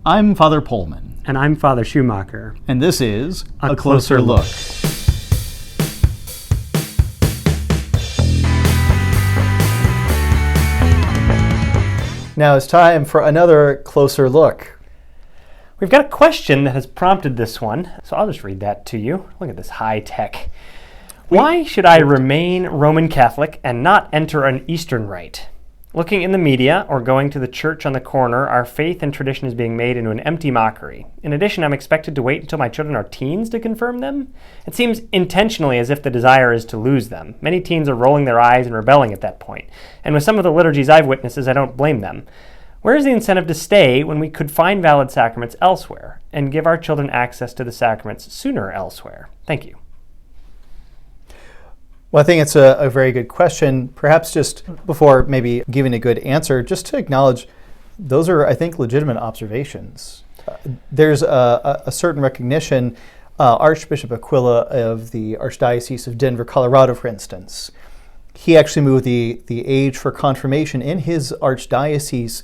I'm Father Pullman. And I'm Father Schumacher. And this is A Closer Look. Now it's time for another Closer Look. We've got a question that has prompted this one, so I'll just read that to you. Look at this high tech. Why should I remain Roman Catholic and not enter an Eastern rite? Looking in the media or going to the church on the corner, our faith and tradition is being made into an empty mockery. In addition, I'm expected to wait until my children are teens to confirm them? It seems intentionally as if the desire is to lose them. Many teens are rolling their eyes and rebelling at that point. And with some of the liturgies I've witnessed, I don't blame them. Where is the incentive to stay when we could find valid sacraments elsewhere and give our children access to the sacraments sooner elsewhere? Thank you. Well, I think it's a very good question. Perhaps just before maybe giving a good answer, just to acknowledge those are, I think, legitimate observations. There's a certain recognition. Archbishop Aquila of the Archdiocese of Denver, Colorado, for instance, he actually moved the age for confirmation in his archdiocese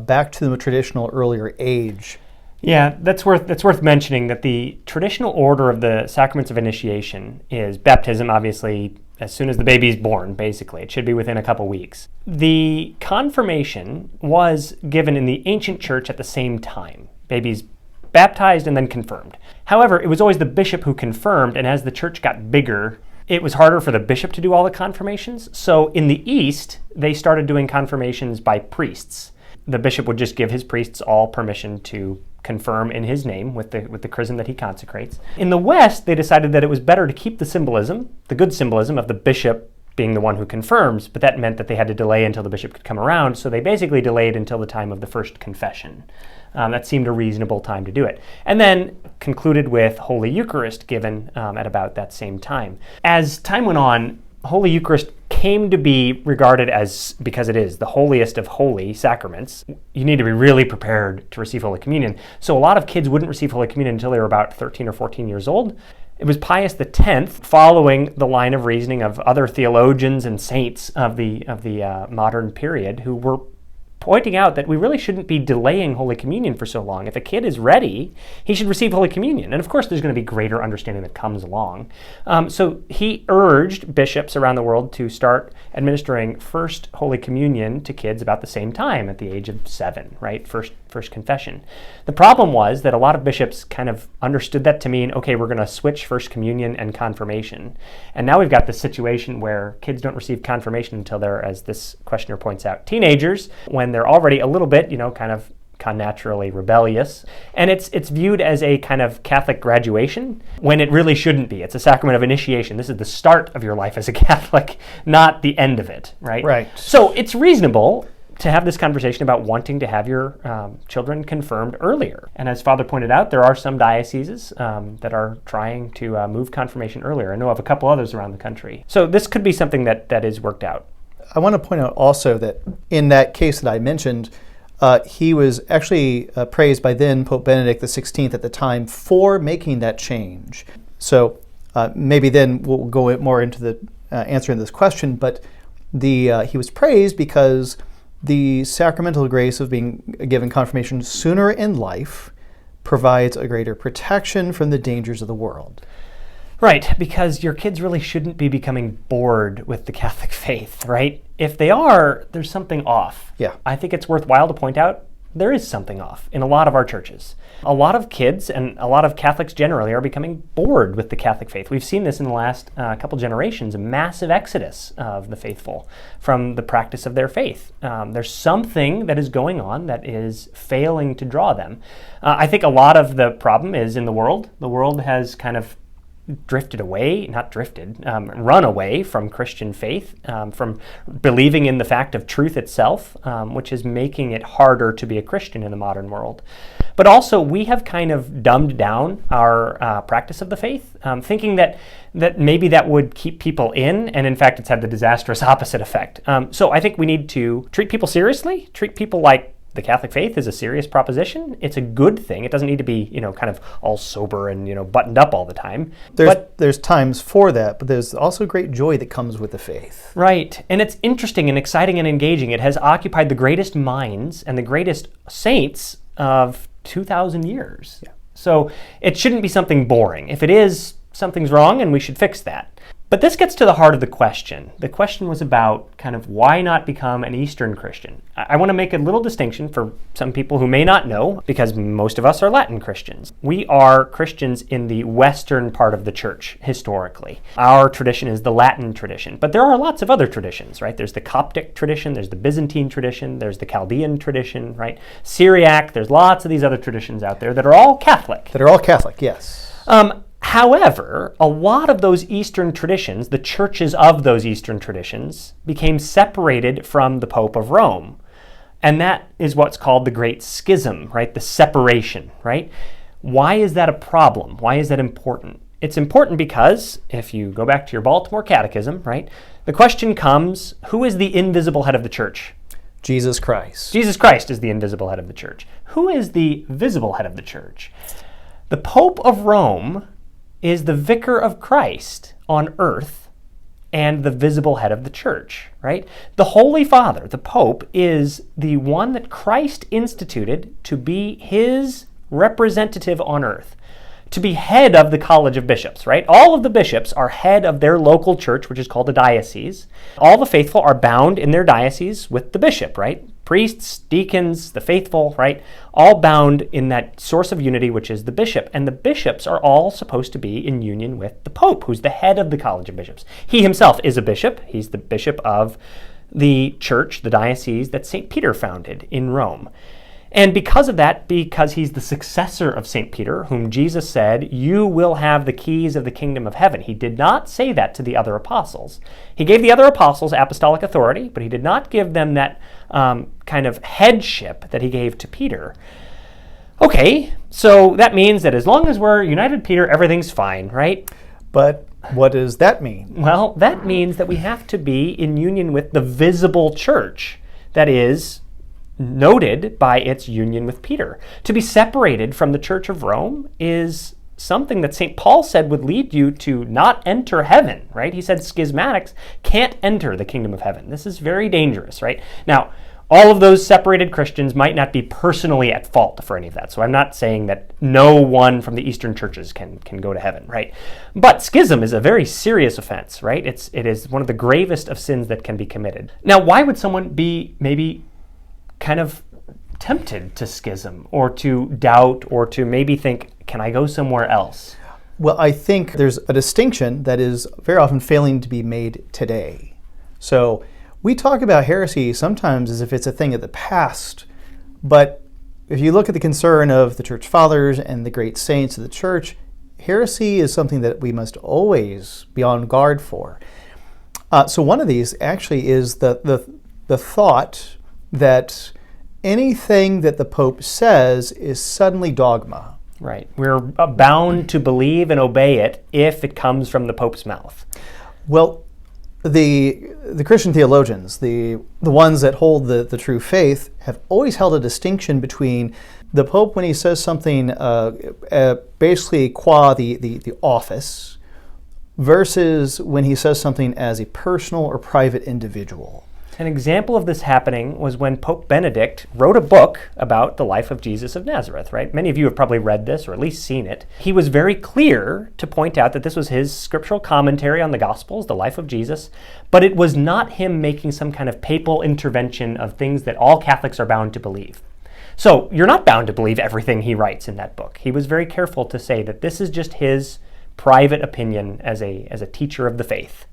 back to the traditional earlier age. Yeah, that's worth mentioning that the traditional order of the sacraments of initiation is baptism, obviously, as soon as the baby is born, basically. It should be within a couple weeks. The confirmation was given in the ancient church at the same time. Babies baptized and then confirmed. However, it was always the bishop who confirmed, and as the church got bigger, it was harder for the bishop to do all the confirmations. So in the East, they started doing confirmations by priests. The bishop would just give his priests all permission to confirm in his name with the chrism that he consecrates. In the West, they decided that it was better to keep the symbolism, the good symbolism of the bishop being the one who confirms, but that meant that they had to delay until the bishop could come around, so they basically delayed until the time of the first confession. That seemed a reasonable time to do it. And then concluded with Holy Eucharist given at about that same time. As time went on, Holy Eucharist came to be regarded as, because it is the holiest of holy sacraments, you need to be really prepared to receive Holy Communion. So a lot of kids wouldn't receive Holy Communion until they were about 13 or 14 years old. It was Pius X, following the line of reasoning of other theologians and saints of the modern period, who were pointing out that we really shouldn't be delaying Holy Communion for so long. If a kid is ready, he should receive Holy Communion. And of course, there's going to be greater understanding that comes along. So he urged bishops around the world to start administering first Holy Communion to kids about the same time, at the age of 7, right? First confession. The problem was that a lot of bishops kind of understood that to mean, okay, we're going to switch First Communion and confirmation. And now we've got this situation where kids don't receive confirmation until they're, as this questioner points out, teenagers, when they're already a little bit, kind of naturally rebellious. And it's viewed as a kind of Catholic graduation when it really shouldn't be. It's a sacrament of initiation. This is the start of your life as a Catholic, not the end of it, right? Right. So it's reasonable to have this conversation about wanting to have your children confirmed earlier. And as Father pointed out, there are some dioceses that are trying to move confirmation earlier. I know of a couple others around the country. So this could be something that is worked out. I want to point out also that in that case that I mentioned, he was actually praised by then Pope Benedict XVI at the time for making that change. So maybe then we'll go more into the answering this question, but he was praised because the sacramental grace of being given confirmation sooner in life provides a greater protection from the dangers of the world. Right, because your kids really shouldn't be becoming bored with the Catholic faith, right? If they are, there's something off. Yeah. I think it's worthwhile to point out there is something off in a lot of our churches. A lot of kids and a lot of Catholics generally are becoming bored with the Catholic faith. We've seen this in the last couple generations, a massive exodus of the faithful from the practice of their faith. There's something that is going on that is failing to draw them. I think a lot of the problem is in the world. The world has kind of run away from Christian faith, from believing in the fact of truth itself, which is making it harder to be a Christian in the modern world. But also, we have kind of dumbed down our practice of the faith, thinking that maybe that would keep people in fact, it's had the disastrous opposite effect. So I think we need to treat people seriously, treat people like the Catholic faith is a serious proposition. It's a good thing. It doesn't need to be, kind of all sober and, buttoned up all the time. There's times for that, but there's also great joy that comes with the faith. Right. And it's interesting and exciting and engaging. It has occupied the greatest minds and the greatest saints of 2,000 years. Yeah. So it shouldn't be something boring. If it is, something's wrong and we should fix that. But this gets to the heart of the question. The question was about kind of why not become an Eastern Christian? I want to make a little distinction for some people who may not know, because most of us are Latin Christians. We are Christians in the Western part of the church, historically. Our tradition is the Latin tradition, but there are lots of other traditions, right? There's the Coptic tradition, there's the Byzantine tradition, there's the Chaldean tradition, right? Syriac, there's lots of these other traditions out there that are all Catholic. That are all Catholic, yes. However, a lot of those Eastern traditions, the churches of those Eastern traditions, became separated from the Pope of Rome. And that is what's called the Great Schism, right? The separation, right? Why is that a problem? Why is that important? It's important because, if you go back to your Baltimore Catechism, right, the question comes, who is the invisible head of the church? Jesus Christ. Jesus Christ is the invisible head of the church. Who is the visible head of the church? The Pope of Rome is the vicar of Christ on earth and the visible head of the church, right? The Holy Father, the Pope, is the one that Christ instituted to be his representative on earth, to be head of the College of Bishops, right? All of the bishops are head of their local church, which is called a diocese. All the faithful are bound in their diocese with the bishop, right? Priests, deacons, the faithful, right? All bound in that source of unity, which is the bishop. And the bishops are all supposed to be in union with the Pope, who's the head of the College of Bishops. He himself is a bishop. He's the bishop of the church, the diocese that St. Peter founded in Rome. And because of that, because he's the successor of St. Peter, whom Jesus said, you will have the keys of the kingdom of heaven. He did not say that to the other apostles. He gave the other apostles apostolic authority, but he did not give them that kind of headship that he gave to Peter. Okay, so that means that as long as we're united with Peter, everything's fine, right? But what does that mean? Well, that means that we have to be in union with the visible church that is noted by its union with Peter. To be separated from the Church of Rome is something that St. Paul said would lead you to not enter heaven, right? He said schismatics can't enter the kingdom of heaven. This is very dangerous, right? Now, all of those separated Christians might not be personally at fault for any of that. So I'm not saying that no one from the Eastern churches can go to heaven, right? But schism is a very serious offense, right? It is one of the gravest of sins that can be committed. Now, why would someone be maybe kind of tempted to schism or to doubt or to maybe think, can I go somewhere else? Well, I think there's a distinction that is very often failing to be made today. So we talk about heresy sometimes as if it's a thing of the past, but if you look at the concern of the church fathers and the great saints of the church, heresy is something that we must always be on guard for. So one of these actually is the thought that anything that the Pope says is suddenly dogma. Right. We're bound to believe and obey it if it comes from the Pope's mouth. Well, the Christian theologians, the ones that hold the true faith, have always held a distinction between the Pope when he says something basically qua the office versus when he says something as a personal or private individual. An example of this happening was when Pope Benedict wrote a book about the life of Jesus of Nazareth, right? Many of you have probably read this or at least seen it. He was very clear to point out that this was his scriptural commentary on the Gospels, the life of Jesus, but it was not him making some kind of papal intervention of things that all Catholics are bound to believe. So you're not bound to believe everything he writes in that book. He was very careful to say that this is just his private opinion as a teacher of the faith.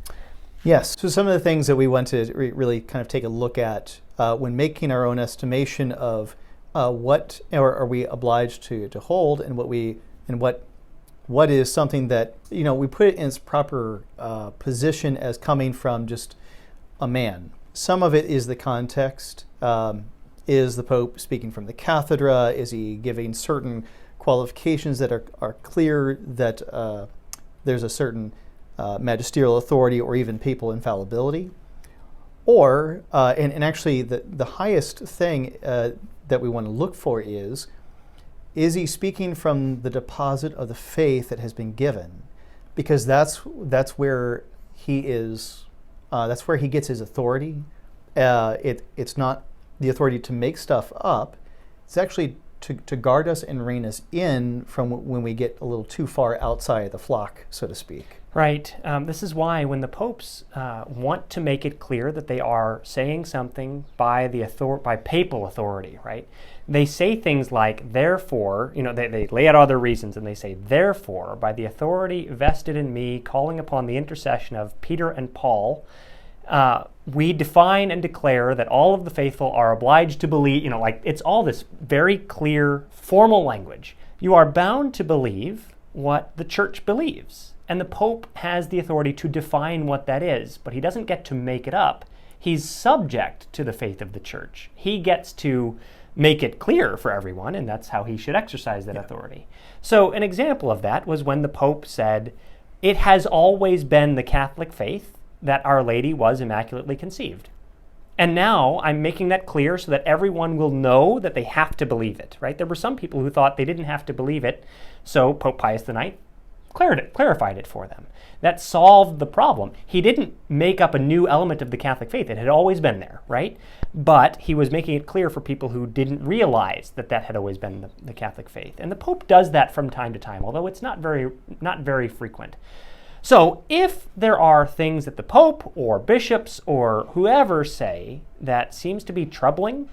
Yes. So some of the things that we want to really kind of take a look at when making our own estimation of what are we obliged to hold, and what is something that we put it in its proper position as coming from just a man. Some of it is the context. Is the Pope speaking from the cathedra? Is he giving certain qualifications that are clear that there's a certain magisterial authority or even papal infallibility? Or, and actually the highest thing that we want to look for is he speaking from the deposit of the faith that has been given? Because that's where he is, that's where he gets his authority. It's not the authority to make stuff up. It's actually to guard us and rein us in from when we get a little too far outside the flock, so to speak. Right. This is why when the popes want to make it clear that they are saying something by papal authority, right? They say things like, therefore, they lay out other reasons, and they say, therefore, by the authority vested in me, calling upon the intercession of Peter and Paul, we define and declare that all of the faithful are obliged to believe, it's all this very clear formal language. You are bound to believe what the church believes. And the Pope has the authority to define what that is, but he doesn't get to make it up. He's subject to the faith of the church. He gets to make it clear for everyone, and that's how he should exercise that authority. So an example of that was when the Pope said, it has always been the Catholic faith that Our Lady was immaculately conceived. And now I'm making that clear so that everyone will know that they have to believe it, right? There were some people who thought they didn't have to believe it, so Pope Pius IX clarified it for them. That solved the problem. He didn't make up a new element of the Catholic faith. It had always been there, right? But he was making it clear for people who didn't realize that had always been the Catholic faith. And the Pope does that from time to time, although it's not very frequent. So if there are things that the Pope or bishops or whoever say that seems to be troubling,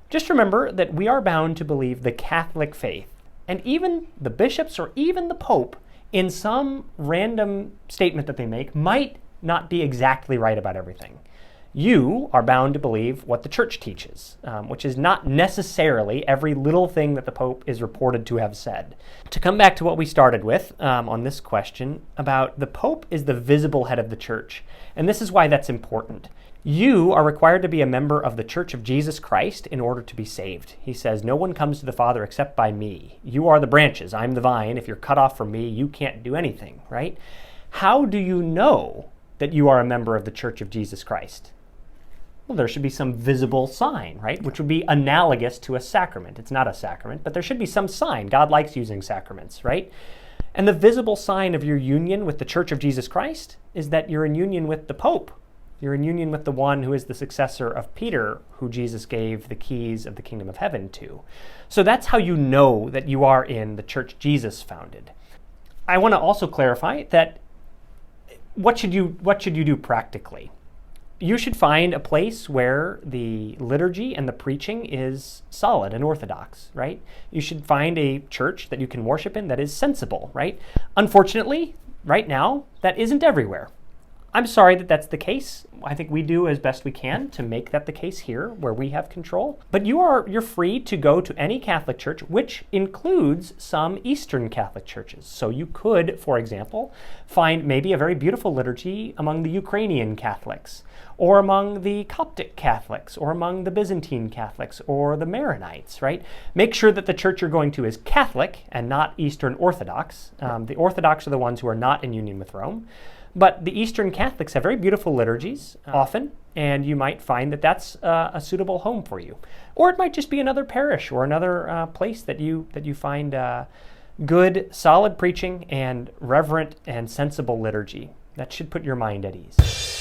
just remember that we are bound to believe the Catholic faith. And even the bishops or even the Pope, in some random statement that they make, might not be exactly right about everything. You are bound to believe what the church teaches, which is not necessarily every little thing that the Pope is reported to have said. To come back to what we started with on this question about the Pope is the visible head of the church, and this is why that's important. You are required to be a member of the Church of Jesus Christ in order to be saved. He says, no one comes to the Father except by me. You are the branches, I'm the vine. If you're cut off from me, you can't do anything, right? How do you know that you are a member of the Church of Jesus Christ? Well, there should be some visible sign, right? Which would be analogous to a sacrament. It's not a sacrament, but there should be some sign. God likes using sacraments, right? And the visible sign of your union with the Church of Jesus Christ is that you're in union with the Pope. You're in union with the one who is the successor of Peter, who Jesus gave the keys of the kingdom of heaven to. So that's how you know that you are in the church Jesus founded. I want to also clarify that what should you do practically? You should find a place where the liturgy and the preaching is solid and orthodox, right? You should find a church that you can worship in that is sensible, right? Unfortunately, right now, that isn't everywhere. I'm sorry that that's the case. I think we do as best we can to make that the case here where we have control. But you're free to go to any Catholic church, which includes some Eastern Catholic churches. So you could, for example, find maybe a very beautiful liturgy among the Ukrainian Catholics, or among the Coptic Catholics, or among the Byzantine Catholics, or the Maronites, right? Make sure that the church you're going to is Catholic and not Eastern Orthodox. The Orthodox are the ones who are not in union with Rome. But the Eastern Catholics have very beautiful liturgies often, and you might find that that's a suitable home for you. Or it might just be another parish or another place that you find good, solid preaching and reverent and sensible liturgy. That should put your mind at ease.